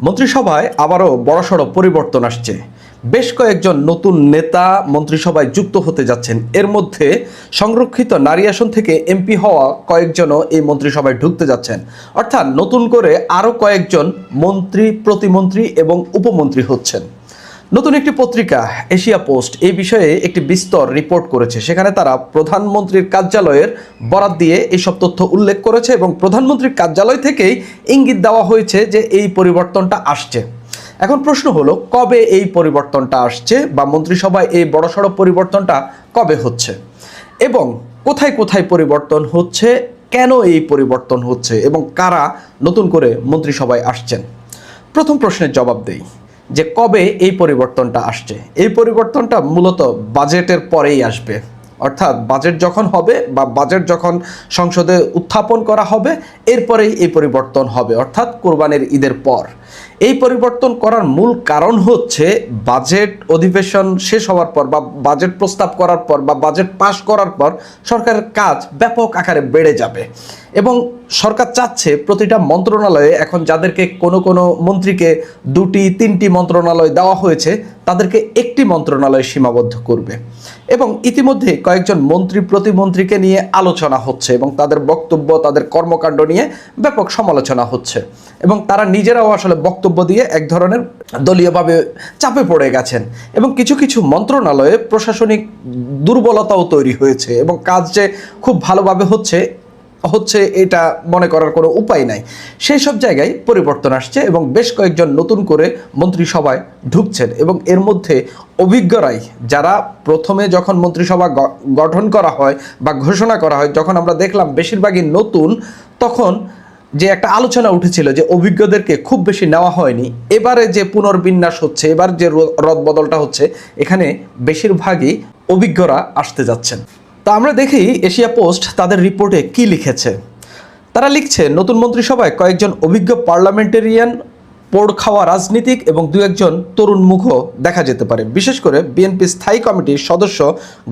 মন্ত্রিসভায় আবারও বড়সড় পরিবর্তন আসছে। বেশ কয়েকজন নতুন নেতা মন্ত্রিসভায় যুক্ত হতে যাচ্ছেন। এর মধ্যে সংরক্ষিত নারী আসন থেকে এমপি হওয়া কয়েকজনও এই মন্ত্রিসভায় ঢুকতে যাচ্ছেন। অর্থাৎ নতুন করে আরও কয়েকজন মন্ত্রী, প্রতিমন্ত্রী এবং উপমন্ত্রী হচ্ছেন। নতুন একটি পত্রিকা এশিয়া পোস্ট এই বিষয়ে একটি বিস্তর রিপোর্ট করেছে। সেখানে তারা প্রধানমন্ত্রীর কার্যালয়ের বরাত দিয়ে এইসব তথ্য উল্লেখ করেছে এবং প্রধানমন্ত্রীর কার্যালয় থেকেই ইঙ্গিত দেওয়া হয়েছে যে এই পরিবর্তনটা আসছে। এখন প্রশ্ন হলো, কবে এই পরিবর্তনটা আসছে বা মন্ত্রিসভায় এই বড়সড় পরিবর্তনটা কবে হচ্ছে এবং কোথায় কোথায় পরিবর্তন হচ্ছে, কেন এই পরিবর্তন হচ্ছে এবং কারা নতুন করে মন্ত্রিসভায় আসছেন। প্রথম প্রশ্নের জবাব দেই যে কবে এই পরিবর্তনটা আসছে। এই পরিবর্তনটা মূলত বাজেটের পরেই আসবে। অর্থাৎ বাজেট যখন হবে বা বাজেট যখন সংসদে উত্থাপন করা হবে এরপরেই এই পরিবর্তন হবে, অর্থাৎ কোরবানির ঈদের পর। এই পরিবর্তন করার মূল কারণ হচ্ছে বাজেট অধিবেশন শেষ হওয়ার পর বা বাজেট প্রস্তাব করার পর বা বাজেট পাশ করার পর সরকারের কাজ ব্যাপক আকারে বেড়ে যাবে এবং সরকার চাচ্ছে প্রতিটা মন্ত্রণালয়ে এখন যাদেরকে কোনো মন্ত্রীকে 2-3টি মন্ত্রণালয় দেওয়া হয়েছে তাদেরকে একটি মন্ত্রণালয় সীমাবদ্ধ করবে। এবং ইতিমধ্যে কয়েকজন মন্ত্রী প্রতিমন্ত্রীকে নিয়ে আলোচনা হচ্ছে এবং তাদের বক্তব্য, তাদের কর্মকাণ্ড নিয়ে ব্যাপক সমালোচনা হচ্ছে এবং তারা নিজেরাও আসলে বক্তব্য দিয়ে এক ধরনের দলীয়ভাবে চাপে পড়ে গেছেন এবং কিছু কিছু মন্ত্রণালয়ে প্রশাসনিক দুর্বলতাও তৈরি হয়েছে এবং কাজ যে খুব ভালোভাবে হচ্ছে এটা মনে করার কোনো উপায় নাই। সেই সব জায়গায় পরিবর্তন আসছে এবং বেশ কয়েকজন নতুন করে মন্ত্রিসভায় ঢুকছেন এবং এর মধ্যে অভিজ্ঞরাই, যারা প্রথমে যখন মন্ত্রিসভা গঠন করা হয় বা ঘোষণা করা হয়, যখন আমরা দেখলাম বেশিরভাগই নতুন, তখন যে একটা আলোচনা উঠেছিল যে অভিজ্ঞদেরকে খুব বেশি নেওয়া হয়নি। এবারে যে পুনর্বিন্যাস হচ্ছে, এবার যে রদবদলটা হচ্ছে, এখানে বেশিরভাগই অভিজ্ঞরা আসতে যাচ্ছেন। তা আমরা দেখি এশিয়া পোস্ট তাদের রিপোর্টে কি লিখেছে। তারা লিখছে, নতুন মন্ত্রিসভায় কয়েকজন অভিজ্ঞ পার্লামেন্টেরিয়ান, পোড় খাওয়া রাজনীতিক এবং 2-1 তরুণ মুখও দেখা যেতে পারে। বিশেষ করে বিএনপি স্থায়ী কমিটির সদস্য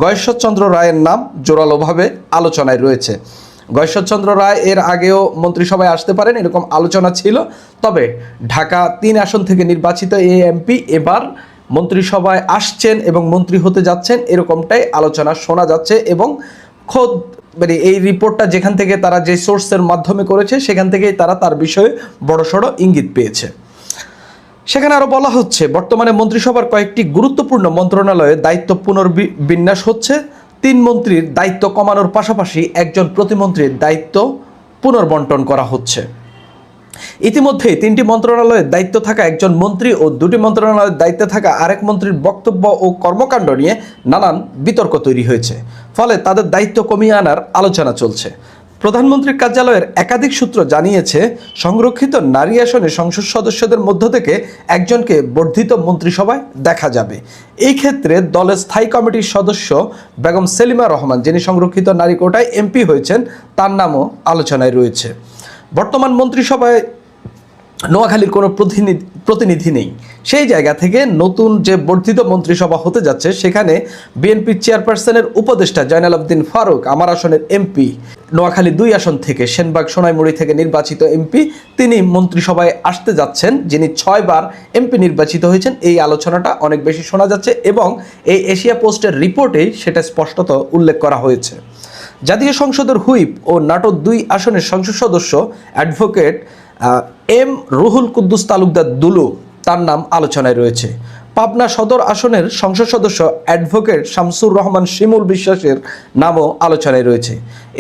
গয়েশ্বরচন্দ্র রায়ের নাম জোরালোভাবে আলোচনায় রয়েছে। গয়েশ্বরচন্দ্র রায় এর আগেও মন্ত্রিসভায় আসতে পারেন এরকম আলোচনা ছিল, তবে ঢাকা 3 আসন থেকে নির্বাচিত এই এমপি এবার মন্ত্রিসভায় আসছেন এবং মন্ত্রী হতে যাচ্ছেন এরকমটাই আলোচনা শোনা যাচ্ছে এবং খোদ এই রিপোর্টটা যেখান থেকে তারা যে সোর্সের মাধ্যমে করেছে সেখান থেকেই তারা তার বিষয়ে বড়সড় ইঙ্গিত পেয়েছে। সেখানে আরও বলা হচ্ছে, বর্তমানে মন্ত্রিসভার কয়েকটি গুরুত্বপূর্ণ মন্ত্রণালয়ে দায়িত্ব পুনর্বিন্যাস হচ্ছে। 3 মন্ত্রীর দায়িত্ব কমানোর পাশাপাশি 1জন প্রতিমন্ত্রীর দায়িত্ব পুনর্বন্টন করা হচ্ছে। ইতিমধ্যেই 3টি মন্ত্রণালয়ের দায়িত্ব থাকা 1জন মন্ত্রী ও 2টি মন্ত্রণালয়ের দায়িত্বে থাকা আরেক মন্ত্রীর বক্তব্য ও কর্মকাণ্ড নিয়ে নানান বিতর্ক তৈরি হয়েছে, ফলে তাদের দায়িত্ব কমিয়ে আনার আলোচনা চলছে। প্রধানমন্ত্রীর কার্যালয়ের একাধিক সূত্র জানিয়েছে, সংরক্ষিত নারী আসনে সংসদ সদস্যদের মধ্য থেকে 1জনকে বর্ধিত মন্ত্রিসভায় দেখা যাবে। এই ক্ষেত্রে দলের স্থায়ী কমিটির সদস্য বেগম সেলিমা রহমান, যিনি সংরক্ষিত নারী কোটায় এমপি হয়েছেন, তার নামও আলোচনায় রয়েছে। বর্তমান মন্ত্রিসভায় নোয়াখালীর কোনো প্রতিনিধি নেই। সেই জায়গা থেকে নতুন যে বর্ধিত মন্ত্রিসভা হতে যাচ্ছে সেখানে বিএনপি চেয়ারপারসনের উপদেষ্টা জয়নাল আবদিন ফারুক, আমার আসনের এমপি, নোয়াখালী 2 আসন থেকে সেনবাগ সোনাইমুড়ি থেকে নির্বাচিত এমপি, তিনি মন্ত্রিসভায় আসতে যাচ্ছেন, যিনি 6 বার এমপি নির্বাচিত হয়েছেন। এই আলোচনাটা অনেক বেশি শোনা যাচ্ছে এবং এই এশিয়া পোস্টের রিপোর্টেই সেটা স্পষ্টত উল্লেখ করা হয়েছে। জাতীয় সংসদের হুইপ ও নাটোর 2 আসনের সংসদ সদস্য অ্যাডভোকেট এম রুহুল কুদ্দুস তালুকদার দুলু, তার নাম আলোচনায় রয়েছে। পাবনা সদর আসনের সংসদ সদস্য অ্যাডভোকেট শামসুর রহমান শিমুল বিশ্বাসের নামও আলোচনায় রয়েছে।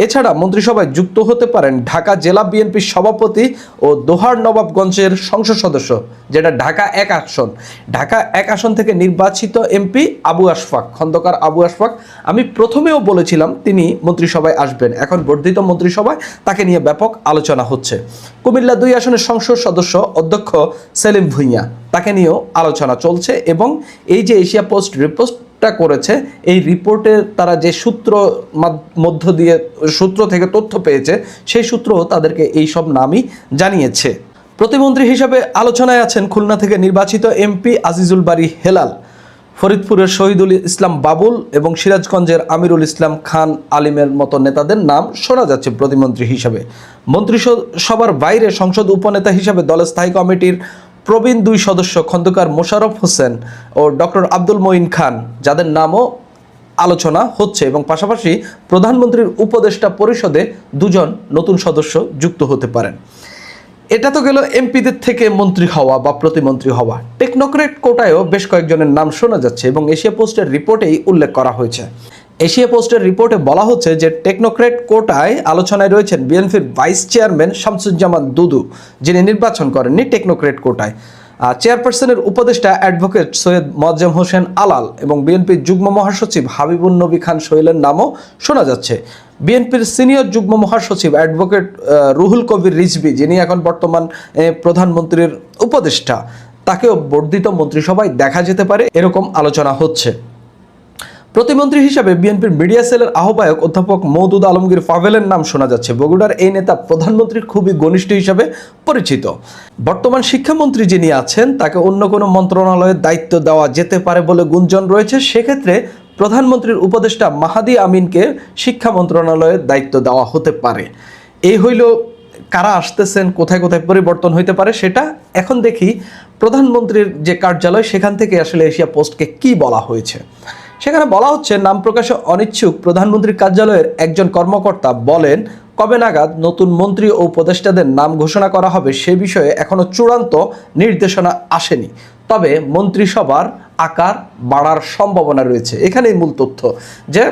এছাড়া মন্ত্রিসভায় যুক্ত হতে পারেন ঢাকা জেলা বিএনপির সভাপতি ও দোহার নবাবগঞ্জের সংসদ সদস্য, যেটা ঢাকা 1 আসন। ঢাকা 1 আসন থেকে নির্বাচিত এমপি আবু আশফাক, খন্দকার আবু আশফাক। আমি প্রথমেও বলেছিলাম তিনি মন্ত্রিসভায় আসবেন, এখন বর্ধিত মন্ত্রিসভায় তাকে নিয়ে ব্যাপক আলোচনা হচ্ছে। কুমিল্লা 2 আসনের সংসদ সদস্য অধ্যক্ষ সেলিম ভুঁইয়া, তাকে নিয়েও আলোচনা চলছে এবং এই যে এশিয়া পোস্ট রিপোর্টটা করেছে, এই রিপোর্টের তারা যে সূত্র থেকে তথ্য পেয়েছে সেই সূত্র তাদেরকে এই সব নামই জানিয়েছে। প্রতিমন্ত্রী হিসাবে আলোচনায় আছেন খুলনা থেকে নির্বাচিত এমপি আজিজুল বারী হেলাল, ফরিদপুরের শহীদুল ইসলাম বাবুল এবং সিরাজগঞ্জের আমিরুল ইসলাম খান আলিমের মতো নেতাদের নাম শোনা যাচ্ছে প্রতিমন্ত্রী হিসাবে। মন্ত্রিসভার বাইরে সংসদ উপনেতা হিসাবে দলের স্থায়ী কমিটির প্রবীণ 2 সদস্য খন্দকার মোশাররফ হোসেন ও ডক্টর আব্দুল মঈন খান, যাদের নামও আলোচনা হচ্ছে, এবং পাশাপাশি প্রধানমন্ত্রীর উপদেষ্টা পরিষদে 2 জন নতুন সদস্য যুক্ত হতে পারেন। এটা তো গেল এমপিদের থেকে মন্ত্রী হওয়া বা প্রতিমন্ত্রী হওয়া। টেকনোক্রেট কোটায়ও বেশ কয়েকজনের নাম শোনা যাচ্ছে এবং এশিয়া পোস্টের রিপোর্টেই উল্লেখ করা হয়েছে। এশিয়া পোস্টের রিপোর্টে বলা হচ্ছে যে টেকনোক্রেট কোটায় আলোচনায় রয়েছেন বিএনপির ভাইস চেয়ারম্যান শামসুজ্জামান দুদু, যিনি নির্বাচন করেননি টেকনোক্রেট কোটায়। চেয়ারপারসনের উপদেষ্টা অ্যাডভোকেট সৈয়দ মোয়াজ্জেম হোসেন আলাল এবং বিএনপির যুগ্ম মহাসচিব হাবিবুন নবী খান সোহেলের নামও শোনা যাচ্ছে। বিএনপির সিনিয়র যুগ্ম মহাসচিব অ্যাডভোকেট রুহুল কবির রিজভী, যিনি এখন বর্তমান প্রধানমন্ত্রীর উপদেষ্টা, তাকেও বর্ধিত মন্ত্রিসভায় দেখা যেতে পারে, এরকম আলোচনা হচ্ছে। প্রতিমন্ত্রী হিসাবে বিএনপির মিডিয়া সেলের আহ্বায়ক অধ্যাপক মওদুদ আলমগীর পাভেলের নাম শোনা যাচ্ছে। বগুড়ার এই নেতা প্রধানমন্ত্রীর খুবই ঘনিষ্ঠ হিসাবে পরিচিত। বর্তমান শিক্ষামন্ত্রী যিনি আছেন, তাকে অন্য কোনো মন্ত্রণালয়ের দায়িত্ব দেওয়া যেতে পারে বলে গুঞ্জন রয়েছে। সেক্ষেত্রে প্রধানমন্ত্রীর উপদেষ্টা মাহাদি আমিনকে শিক্ষা মন্ত্রণালয়ের দায়িত্ব দেওয়া হতে পারে। এই হইল কারা আসতেছেন, কোথায় কোথায় পরিবর্তন হইতে পারে সেটা এখন দেখি। প্রধানমন্ত্রীর যে কার্যালয়, সেখান থেকে আসলে এশিয়া পোস্টকে কি বলা হয়েছে। সেখানে বলা হচ্ছে, নাম প্রকাশে অনিচ্ছুক প্রধানমন্ত্রীর কার্যালয়ের একজন কর্মকর্তা বলেন, কবে নাগাদ নতুন মন্ত্রী ও উপদেষ্টাদের নাম ঘোষণা করা হবে সে বিষয়ে এখনো চূড়ান্ত নির্দেশনা আসেনি, তবে মন্ত্রিসভার আকার বাড়ার সম্ভাবনা রয়েছে। এখানেই মূল তথ্য, যে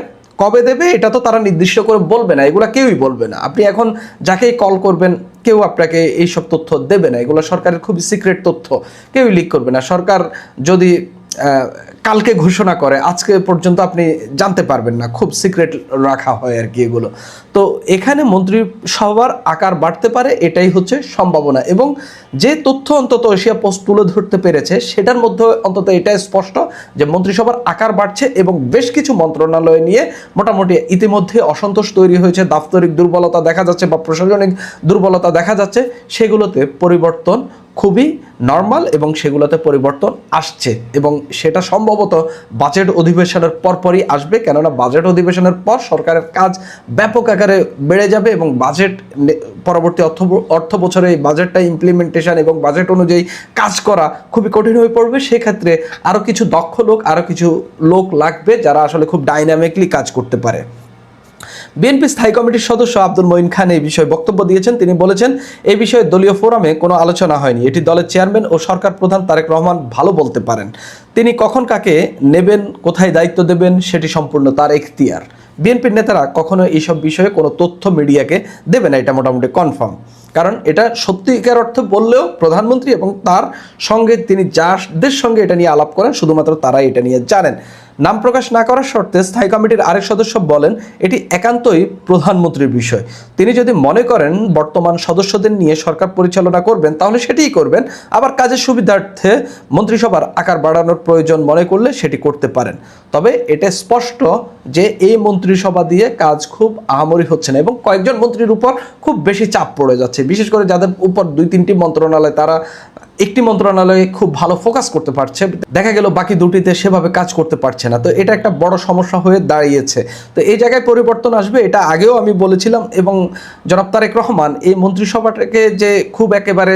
কবে দেবে এটা তো তারা নির্দিষ্ট করে বলবে না, এগুলো কেউই বলবে না। আপনি এখন যাকেই কল করবেন, কেউ আপনাকে এইসব তথ্য দেবে না। এগুলো সরকারের খুবই সিক্রেট তথ্য, কেউই লিক করবে না। সরকার যদি কালকে ঘোষণা করে, আজকে পর্যন্ত আপনি জানতে পারবেন না, খুব সিক্রেট রাখা হয় আর কি এগুলো। তো এখানে মন্ত্রিসভার আকার বাড়তে পারে, এটাই হচ্ছে সম্ভাবনা। এবং যে তথ্য অন্তত এশিয়া পোস্ট তুলে ধরতে পেরেছে, সেটার মধ্যে অন্তত এটাই স্পষ্ট যে মন্ত্রিসভার আকার বাড়ছে এবং বেশ কিছু মন্ত্রণালয় নিয়ে মোটামুটি ইতিমধ্যে অসন্তোষ তৈরি হয়েছে, দাপ্তরিক দুর্বলতা দেখা যাচ্ছে বা প্রশাসনিক দুর্বলতা দেখা যাচ্ছে। সেগুলোতে পরিবর্তন খুবই নর্মাল এবং সেগুলোতে পরিবর্তন আসছে, এবং সেটা সম্ভবত বাজেট অধিবেশনের পরপরই আসবে। কেননা বাজেট অধিবেশনের পর সরকারের কাজ ব্যাপক আকারে বেড়ে যাবে এবং বাজেট পরবর্তী অর্থ বছরে এই বাজেটটা ইমপ্লিমেন্টেশন এবং বাজেট অনুযায়ী কাজ করা খুবই কঠিন হয়ে পড়বে। সেক্ষেত্রে আরও কিছু দক্ষ লোক, আরও কিছু লোক লাগবে যারা আসলে খুব ডাইনামিকলি কাজ করতে পারে। বিএনপি স্থায়ী কমিটির সদস্য আব্দুল মঈন খান এই বিষয়ে বক্তব্য দিয়েছেন। তিনি বলেছেন, এই বিষয়ে দলীয় ফোরামে কোনো আলোচনা হয়নি, এটি দলের চেয়ারম্যান ও সরকার প্রধান তারেক রহমান ভালো বলতে পারেন। তিনি কখন কাকে নেবেন, কোথায় দায়িত্ব দেবেন, সেটি সম্পূর্ণ তার এখতিয়ার। বিএনপির নেতারা কখনো এইসব বিষয়ে কোনো তথ্য মিডিয়াকে দেবে না, এটা মোটামুটি কনফার্ম। কারণ এটা সত্যিকার অর্থে বললেও প্রধানমন্ত্রী এবং তার সঙ্গে তিনি যাদের সঙ্গে এটা নিয়ে আলাপ করেন, শুধুমাত্র তারাই এটা নিয়ে জানেন। নাম প্রকাশ না করার শর্তে স্থায়ী কমিটির আরেক সদস্য বলেন, এটি একান্তই প্রধানমন্ত্রীর বিষয়। তিনি যদি মনে করেন বর্তমান সদস্যদের নিয়ে সরকার পরিচালনা করবেন, তাহলে সেটিই করবেন। আবার কাজের সুবিধার্থে মন্ত্রিসভার আকার বাড়ানোর প্রয়োজন মনে করলে সেটি করতে পারেন। তবে এটা স্পষ্ট যে এই মন্ত্রিসভা দিয়ে কাজ খুব আহামরি হচ্ছে না এবং কয়েকজন মন্ত্রীর উপর খুব বেশি চাপ পড়ে যাচ্ছে, বিশেষ করে যাদের উপর 2-3টি মন্ত্রণালয়, তারা একটি মন্ত্রণালয়ে খুব ভালো ফোকাস করতে পারছে, দেখা গেল বাকি দুটিতে সেভাবে কাজ করতে পারছে না। তো এটা একটা বড় সমস্যা হয়ে দাঁড়িয়েছে। তো এই জায়গায় পরিবর্তন আসবে, এটা আগেও আমি বলেছিলাম। এবং জনাব তারেক রহমান এই মন্ত্রিসভাটাকে যে খুব একেবারে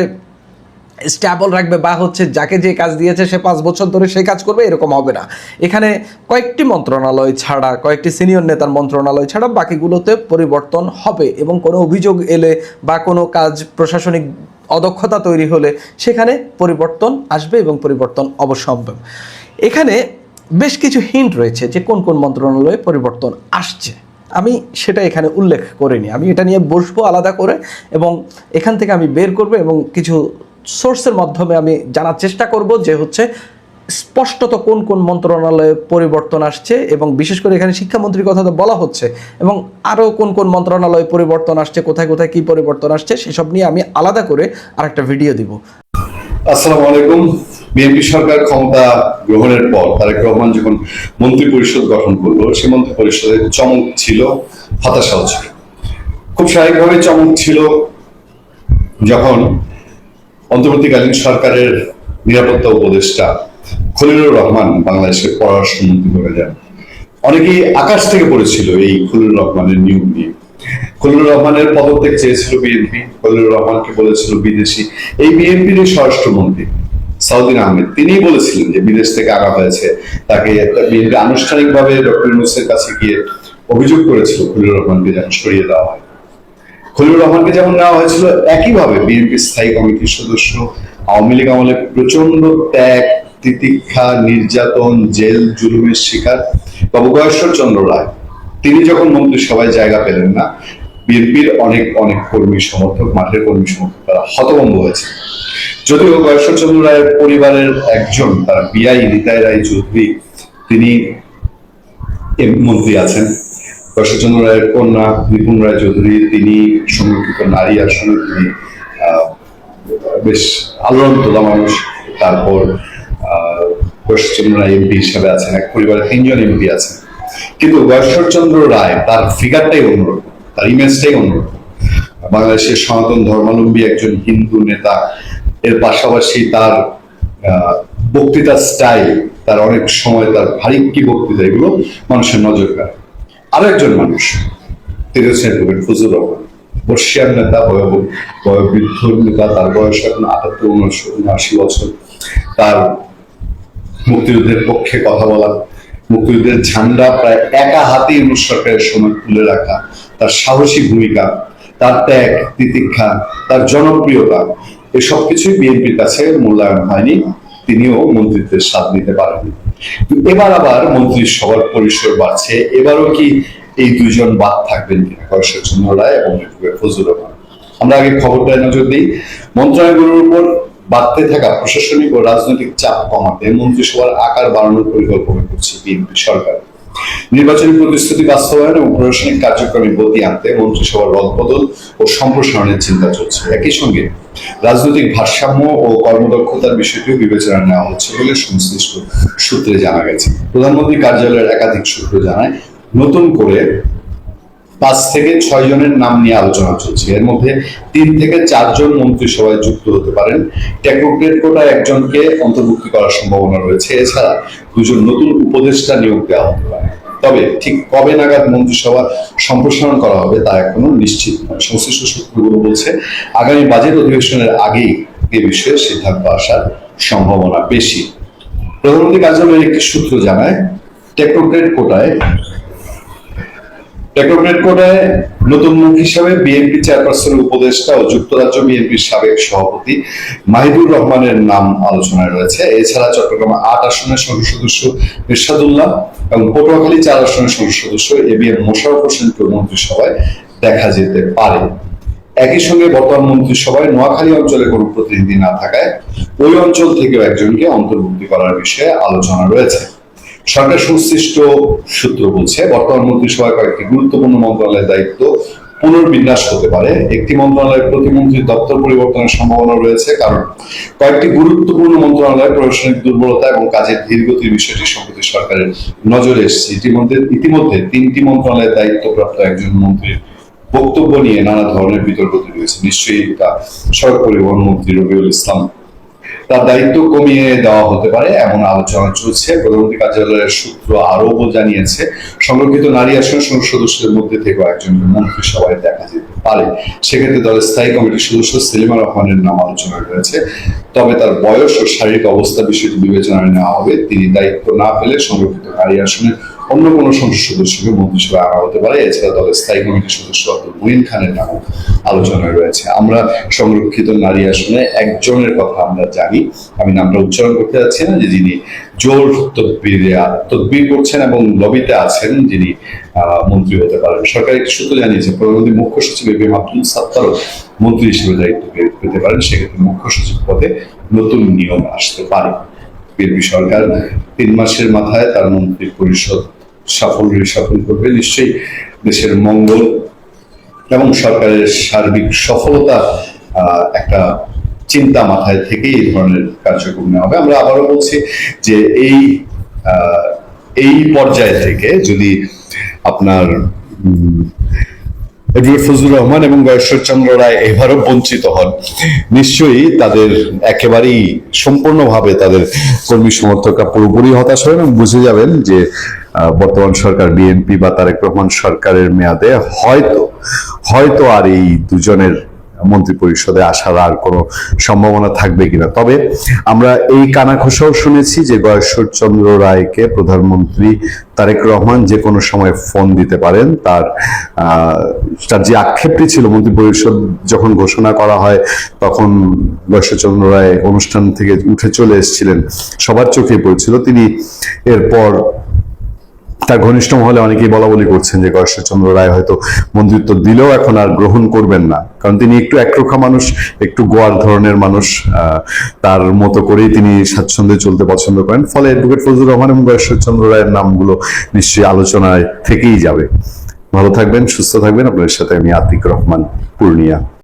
স্ট্যাবল রাখবে বা হচ্ছে যাকে যে কাজ দিয়েছে সে 5 বছর ধরে সেই কাজ করবে, এরকম হবে না। এখানে কয়েকটি মন্ত্রণালয় ছাড়া, কয়েকটি সিনিয়র নেতার মন্ত্রণালয় ছাড়া বাকিগুলোতে পরিবর্তন হবে এবং কোনো অভিযোগ এলে বা কোনো কাজ প্রশাসনিক অদক্ষতা তৈরি হলে সেখানে পরিবর্তন আসবে এবং পরিবর্তন অবশ্যম্ভাবী। এখানে বেশ কিছু হিন্ট রয়েছে যে কোন কোন মন্ত্রণালয়ে পরিবর্তন আসছে, আমি সেটা এখানে উল্লেখ করিনি। আমি এটা নিয়ে বসবো আলাদা করে এবং এখান থেকে আমি বের করব এবং কিছু সোর্সের মাধ্যমে আমি জানার চেষ্টা করব যে হচ্ছে স্পষ্টত কোন কোন মন্ত্রণালয়ে পরিবর্তন আসছে এবং বিশেষ করে এখানে শিক্ষামন্ত্রীর কথা তো বলা হচ্ছে এবং আরও কোন কোন মন্ত্রণালয়ে পরিবর্তন আসছে, কোথায় কোথায় কী পরিবর্তন আসছে সেসব নিয়ে আমি আলাদা করে আরেকটা ভিডিও দিব। আসসালামু আলাইকুম। বিএনপি সরকার ক্ষমতা গ্রহণের পর তারেক রহমান যখন মন্ত্রী পরিষদ গঠন করলো, সে মন্ত্রী পরিষদের চমক ছিল, হতাশাও ছিল। খুব স্বাভাবিকভাবে চমক ছিল যখন অন্তর্বর্তীকালীন সরকারের নিরাপত্তা উপদেষ্টা খলিলুর রহমান বাংলাদেশের পররাষ্ট্রমন্ত্রী হয়ে যান। অনেকেই আকাশ থেকে পড়েছিল এই খলিলুর রহমানের নিয়োগ নিয়ে। খলিলুর রহমানের পদত্যাগ চেয়েছিল বিএনপি, খলিলুর রহমানকে বলেছিল বিদেশি। এই বিএনপির স্বরাষ্ট্রমন্ত্রী সাউদ্দিন আহমেদ, তিনি বলেছিলেন যে বিদেশ থেকে আনা হয়েছে। তাকে বিএনপি আনুষ্ঠানিকভাবে ডক্টর ইউনূসের কাছে গিয়ে অভিযোগ করেছিল খলিলুর রহমানকে যেন সরিয়ে দেওয়া হয়। খলিলুর রহমানকে যেমন নেওয়া হয়েছিল, একইভাবে বিএনপি স্থায়ী কমিটির সদস্য আওয়ামী লীগ আমলে প্রচন্ড ত্যাগ, তিতিক্ষা, নির্যাতন, জেল জুলুমের শিকার বাবু গয়েশ্বর চন্দ্র রায়, তিনি যখন মন্ত্রিসভায় জায়গা পেলেন না, বিএনপির অনেক অনেক কর্মী সমর্থক, মাঠের কর্মী সমর্থক তারা হতভম্ব হয়েছে। যদিও গয়েশ্বর চন্দ্র রায়ের পরিবারের একজন, তার বিআই নিতাই রায় চৌধুরী, তিনি মন্ত্রী আছেন। গয়েশ্বরচন্দ্র রায়ের কন্যা নিপুণ রায় চৌধুরী, তিনি সংরক্ষিত নারী আসনে তিনি বেশ আলোড়ন তোলা মানুষ। তারপর গয়েশ্বরচন্দ্র রায় এমপি হিসাবে আছেন, এক পরিবারের 3 জন এমপি আছেন। কিন্তু গয়েশ্বরচন্দ্র রায়, তার ফিগারটাই অন্যরকম, তার ইমেজটাই অন্যরকম। বাংলাদেশের সনাতন ধর্মাবলম্বী একজন হিন্দু নেতা, এর পাশাপাশি তার বক্তৃতার স্টাইল, তার অনেক সময় তার ভারী কি বক্তৃতা, এগুলো মানুষের নজর কাড়ে। আরো একজন মানুষ, তিনি হচ্ছেন অ্যাডভোকেট ফজলুর রহমান, বর্ষিয়ান নেতা, বয়োবৃদ্ধ নেতা, তার বয়স এখন 78-79 বছর। তার মুক্তিযুদ্ধের পক্ষে কথা বলা, মুক্তিযুদ্ধের ঝান্ডা প্রায় একা হাতে ইউনূস সরকারের সময় তুলে রাখা, তার সাহসী ভূমিকা, তার ত্যাগ, তিতিক্ষা, তার জনপ্রিয়তা, এসব কিছুই বিএনপির কাছে মূল্যায়ন হয়নি। তিনিও মন্ত্রিত্বের স্বাদ নিতে পারেননি। এবার আবার মন্ত্রিসভার পরিসর বাড়ছে, এবারও কি এই দুইজন বাদ থাকবেন কিনা, গয়েশ্বরচন্দ্র রায় এবং ফজলুর রহমান? আমরা আগে খবরটায় নজর দিই। মন্ত্রণালয়গুলোর উপর বাড়তে থাকা প্রশাসনিক ও রাজনৈতিক চাপ কমাতে মন্ত্রিসভার আকার বাড়ানোর পরিকল্পনা করছে বিএনপি সরকার। নির্বাচনী প্রতিশ্রুতি বাস্তবায়ন এবং প্রশাসনিক কার্যক্রমে গতি আনতে মন্ত্রিসভার রদবদল ও সম্প্রসারণের চিন্তা চলছে। একই সঙ্গে রাজনৈতিক ভারসাম্য ও কর্মদক্ষতার বিষয়টিও বিবেচনায় নেওয়া হচ্ছে বলে সংশ্লিষ্ট সূত্রে জানা গেছে। প্রধানমন্ত্রী কার্যালয়ের একাধিক সূত্র জানায়, নতুন করে 5 থেকে 6 জনের নাম নিয়ে আলোচনা চলছে। এর মধ্যে 3 থেকে 4 জন মন্ত্রিসভায় যুক্ত হতে পারেন। টেকনোক্রেট কোটায় একজনকে অন্তর্ভুক্তি করার সম্ভাবনা রয়েছে। এছাড়া 2 জন নতুন উপদেষ্টা নিয়োগ দেওয়া হতে পারে। তবে ঠিক কবে নাগাদ মন্ত্রিসভা সম্প্রসারণ করা হবে তা এখনো নিশ্চিত নয়। সংশ্লিষ্ট সূত্রগুলো বলছে, আগামী বাজেট অধিবেশনের আগেই এ বিষয়ে সিদ্ধান্ত আসার সম্ভাবনা বেশি। প্রধানমন্ত্রী কার্যালয়ের একটি সূত্র জানায়, টেকনোক্রেট কোটায় নতুন মুখ হিসাবে বিএনপি চেয়ারপারসনের উপদেষ্টা ও যুক্তরাজ্য বিএনপির সাবেক সভাপতি মাহিদুর রহমানের নাম আলোচনায় রয়েছে। এছাড়া চট্টগ্রামে 8 আসনের সংসদ সদস্য এরশাদুল্লাহ এবং পটুয়াখালী 4 আসনের সংসদ সদস্য এবিএম মোশাররফ হোসেনকে মন্ত্রিসভায় দেখা যেতে পারে। একই সঙ্গে বর্তমান মন্ত্রিসভায় নোয়াখালী অঞ্চলে কোনো প্রতিনিধি না থাকায় ওই অঞ্চল থেকেও একজনকে অন্তর্ভুক্তি করার বিষয়ে আলোচনা রয়েছে। সরকার সংশ্লিষ্ট সূত্র বলছে, বর্তমান মন্ত্রিসভায় কয়েকটি গুরুত্বপূর্ণ মন্ত্রণালয়ের দায়িত্ব পুনর্বিন্যাস হতে পারে। একটি মন্ত্রণালয়ের প্রতিমন্ত্রীর দপ্তর পরিবর্তনের সম্ভাবনা রয়েছে, কারণ কয়েকটি গুরুত্বপূর্ণ মন্ত্রণালয়ের প্রশাসনিক দুর্বলতা এবং কাজের ধীরগতির বিষয়টি সম্প্রতি সরকারের নজরে এসেছে। ইতিমধ্যে 3টি মন্ত্রণালয়ের দায়িত্বপ্রাপ্ত একজন মন্ত্রীর বক্তব্য নিয়ে নানা ধরনের বিতর্ক তৈরি হয়েছে। নিশ্চয়ই এটা সড়ক পরিবহন মন্ত্রী রবিউল ইসলাম, তার দায়িত্ব কমিয়ে দেওয়া হতে পারে এমন আলোচনা চলছে। প্রধানমন্ত্রী কার্যালয়ের সূত্র আরও জানিয়েছে, সংরক্ষিত নারী আসন সংসদ সদস্যদের মধ্যে থেকে একজনকে মন্ত্রিসভায় দেখা যেতে পারে। সেক্ষেত্রে দলের স্থায়ী কমিটির সদস্য সেলিমা রহমানের নাম আলোচনায় রয়েছে। তবে তার বয়স ও শারীরিক অবস্থা বিষয়টি বিবেচনায় নেওয়া হবে। তিনি দায়িত্ব না পেলে সংরক্ষিত নারী আসনে অন্য কোনো সংসদ সদস্যকে মন্ত্রিসভায় আনা হতে পারে। এছাড়া দলের স্থায়ী কমিটির সদস্য আব্দুল মুইন খানের নাম আলোচনায় রয়েছে। আমরা সংরক্ষিত নারী আসনে একজনের কথা আমরা জানি, আমি নামটা উচ্চারণ করতে যাচ্ছি না, যে যিনি জোর তদবির করছেন এবং লবিতে আছেন, যিনি মন্ত্রী হতে পারেন। সরকারি একটি সূত্র জানিয়েছে, প্রধানমন্ত্রী মুখ্য সচিব এবিএম আব্দুল সাত্তারও মন্ত্রী হিসেবে দায়িত্ব পেতে পারেন। সেক্ষেত্রে মুখ্য সচিব পদে নতুন নিয়ম আসতে পারে। বিএনপি সরকার 3 মাসের মাথায় তার মন্ত্রী পরিষদ সফল করবে। নিশ্চয়ই দেশের মঙ্গল এবং সরকারের সার্বিক সফলতা একটা চিন্তা মাথায় থেকে এই ধরনের কার্যক্রম নেওয়া হবে। আমরা আবারও বলছি যে এই পর্যায়ে থেকে যদি আপনার অ্যাডভোকেট ফজলুর রহমান এবং গয়েশ্বরচন্দ্র রায় এবারও বঞ্চিত হন, নিশ্চয়ই তাদের একেবারেই সম্পূর্ণভাবে তাদের কর্মী সমর্থকরা পুরোপুরি হতাশ হবেন এবং বুঝে যাবেন যে বর্তমান সরকার বিএনপি বা তারেক রহমান সরকারের মেয়াদে হয়তো আর এই দুজনের মন্ত্রী পরিষদে আসার আর কোনো সম্ভাবনা থাকবে কিনা। তবে আমরা এই কানাঘোষাও শুনেছি যে গয়েশ্বরচন্দ্র রায়কে প্রধানমন্ত্রী তারেক রহমান যে কোনো সময় ফোন দিতে পারেন। তার যে আক্ষেপটি ছিল মন্ত্রী পরিষদ যখন ঘোষণা করা হয় তখন গয়েশ্বরচন্দ্র রায় অনুষ্ঠান থেকে উঠে চলে এসেছিলেন, সবার চোখে পড়েছিল। তিনি এরপর তার ঘনিষ্ঠ মহলে অনেকেই বলা বলি করছেন যে গয়েশ্বরচন্দ্র রায় হয়তো মন্ত্রিত্ব দিলেও এখন আর গ্রহণ করবেন না, কারণ তিনি একটু একরোখা মানুষ, একটু গোয়ার ধরনের মানুষ, তার মতো করেই তিনি স্বাচ্ছন্দ্যে চলতে পছন্দ করেন। ফলে অ্যাডভোকেট ফজলুর রহমান এবং গয়েশ্বরচন্দ্র রায়ের নামগুলো নিশ্চয়ই আলোচনায় থেকেই যাবে। ভালো থাকবেন, সুস্থ থাকবেন। আপনাদের সাথে আমি আতিক রহমান, পূর্ণিয়া।